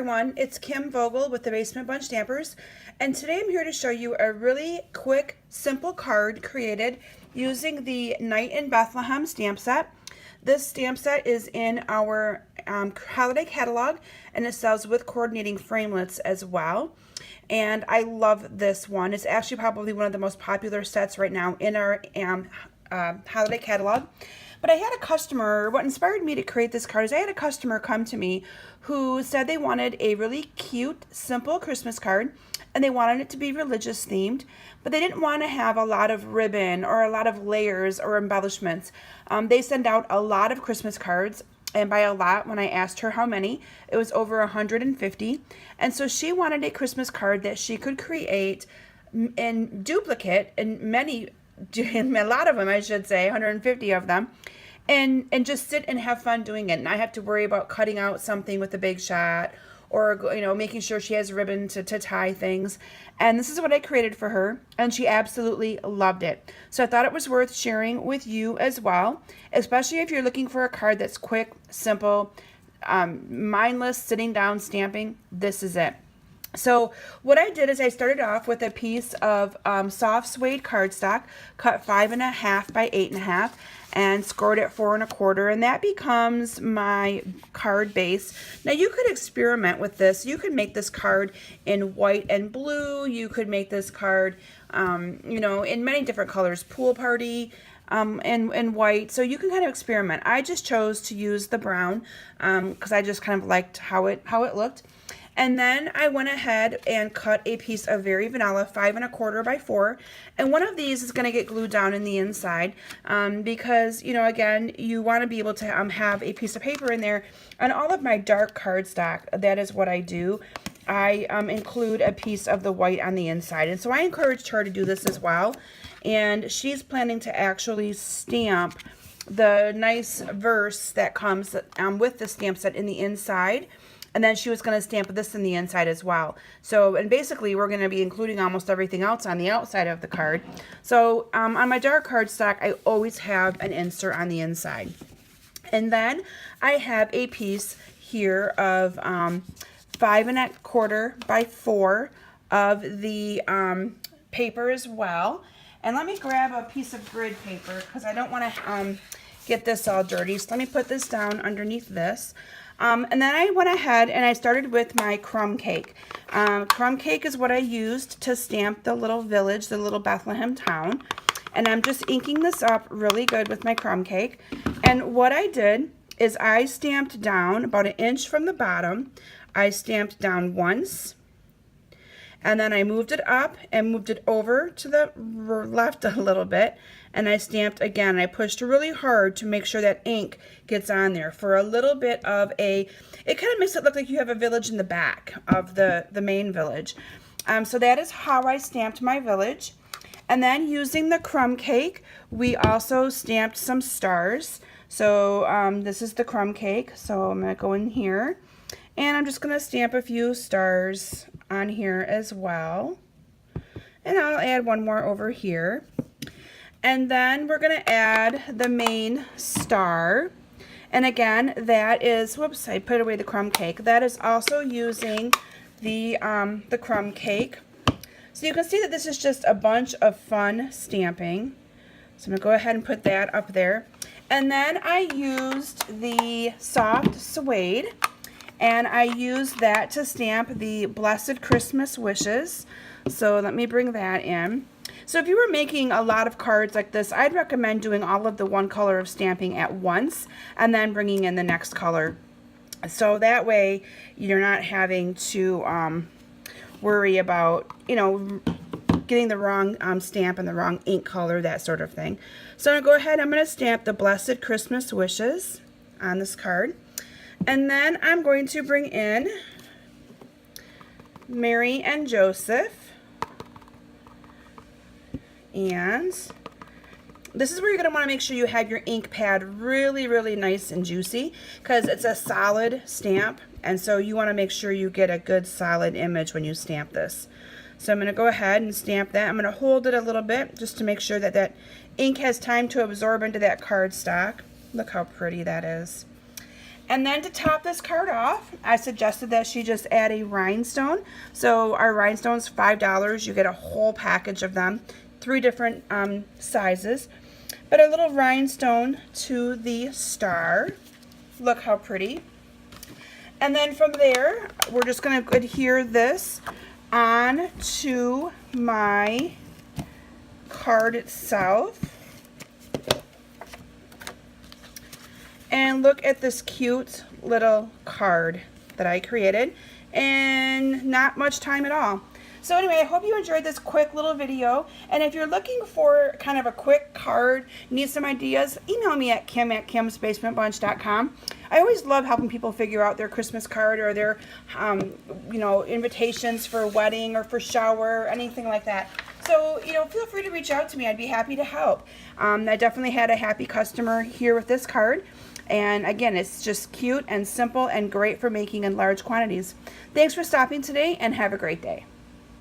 everyone, it's Kim Vogel with the Basement Bunch Stampers, and today I'm here to show you a really quick, simple card created using the Night in Bethlehem stamp set. This stamp set is in our holiday catalog, and it sells with coordinating framelits as well. And I love this one. It's actually probably one of the most popular sets right now in our holiday catalog. But I had a customer, what inspired me to create this card is I had a customer come to me who said they wanted a really cute, simple Christmas card, and they wanted it to be religious themed, but they didn't want to have a lot of ribbon or a lot of layers or embellishments. They send out a lot of Christmas cards, and by a lot, when I asked her how many, it was over 150. And so she wanted a Christmas card that she could create in duplicate, and a lot of them, I should say, 150 of them, and just sit and have fun doing it, and not have to worry about cutting out something with a big shot or making sure she has ribbon to tie things. And this is what I created for her, and she absolutely loved it. So I thought it was worth sharing with you as well, especially if you're looking for a card that's quick, simple, mindless, sitting down stamping. This is it. So what I did is I started off with a piece of soft suede cardstock, cut 5.5 by 8.5, and scored it 4 1/4, and that becomes my card base. Now you could experiment with this. You could make this card in white and blue. You could make this card, in many different colors, pool party, and white. So you can kind of experiment. I just chose to use the brown because I just kind of liked how it looked. And then I went ahead and cut a piece of Very Vanilla 5 1/4 by 4. And one of these is going to get glued down in the inside because, again, you want to be able to have a piece of paper in there. On all of my dark cardstock, that is what I do. I include a piece of the white on the inside. And so I encouraged her to do this as well. And she's planning to actually stamp the nice verse that comes with the stamp set in the inside. And then she was going to stamp this in the inside as well. So, and basically we're going to be including almost everything else on the outside of the card. So on my dark cardstock, I always have an insert on the inside. And then I have a piece here of 5 1/4 by 4 of the paper as well. And let me grab a piece of grid paper because I don't want to get this all dirty. So let me put this down underneath this. And then I went ahead and I started with my crumb cake. Crumb cake is what I used to stamp the little village, the little Bethlehem town. And I'm just inking this up really good with my crumb cake. And what I did is I stamped down about 1 inch from the bottom. I stamped down once. And then I moved it up and moved it over to the left a little bit. And I stamped again. I pushed really hard to make sure that ink gets on there for a little bit of it kind of makes it look like you have a village in the back of the main village. So that is how I stamped my village. And then using the crumb cake, we also stamped some stars. So this is the crumb cake. So I'm going to go in here. And I'm just going to stamp a few stars on here as well. And I'll add one more over here. And then we're going to add the main star. And again, that is, whoops, I put away the crumb cake. That is also using the crumb cake. So you can see that this is just a bunch of fun stamping. So I'm going to go ahead and put that up there. And then I used the soft suede. And I used that to stamp the Blessed Christmas Wishes. So let me bring that in. So if you were making a lot of cards like this, I'd recommend doing all of the one color of stamping at once and then bringing in the next color. So that way you're not having to worry about, getting the wrong stamp and the wrong ink color, that sort of thing. So I'm going to go ahead, I'm going to stamp the Blessed Christmas Wishes on this card. And then I'm going to bring in Mary and Joseph. And this is where you're going to want to make sure you have your ink pad really, really nice and juicy because it's a solid stamp. And so you want to make sure you get a good solid image when you stamp this. So I'm going to go ahead and stamp that. I'm going to hold it a little bit just to make sure that that ink has time to absorb into that cardstock. Look how pretty that is. And then to top this card off, I suggested that she just add a rhinestone. So our rhinestones, $5. You get a whole package of them, 3 different sizes. But a little rhinestone to the star. Look how pretty. And then from there, we're just going to adhere this on to my card itself. And look at this cute little card that I created, and not much time at all. So anyway, I hope you enjoyed this quick little video, and if you're looking for kind of a quick card, need some ideas, email me at kim@kimsbasementbunch.com. I always love helping people figure out their Christmas card or their you know, invitations for a wedding or for shower, anything like that. So, you know, feel free to reach out to me. I'd be happy to help. I definitely had a happy customer here with this card. And again, it's just cute and simple and great for making in large quantities. Thanks for stopping today, and have a great day.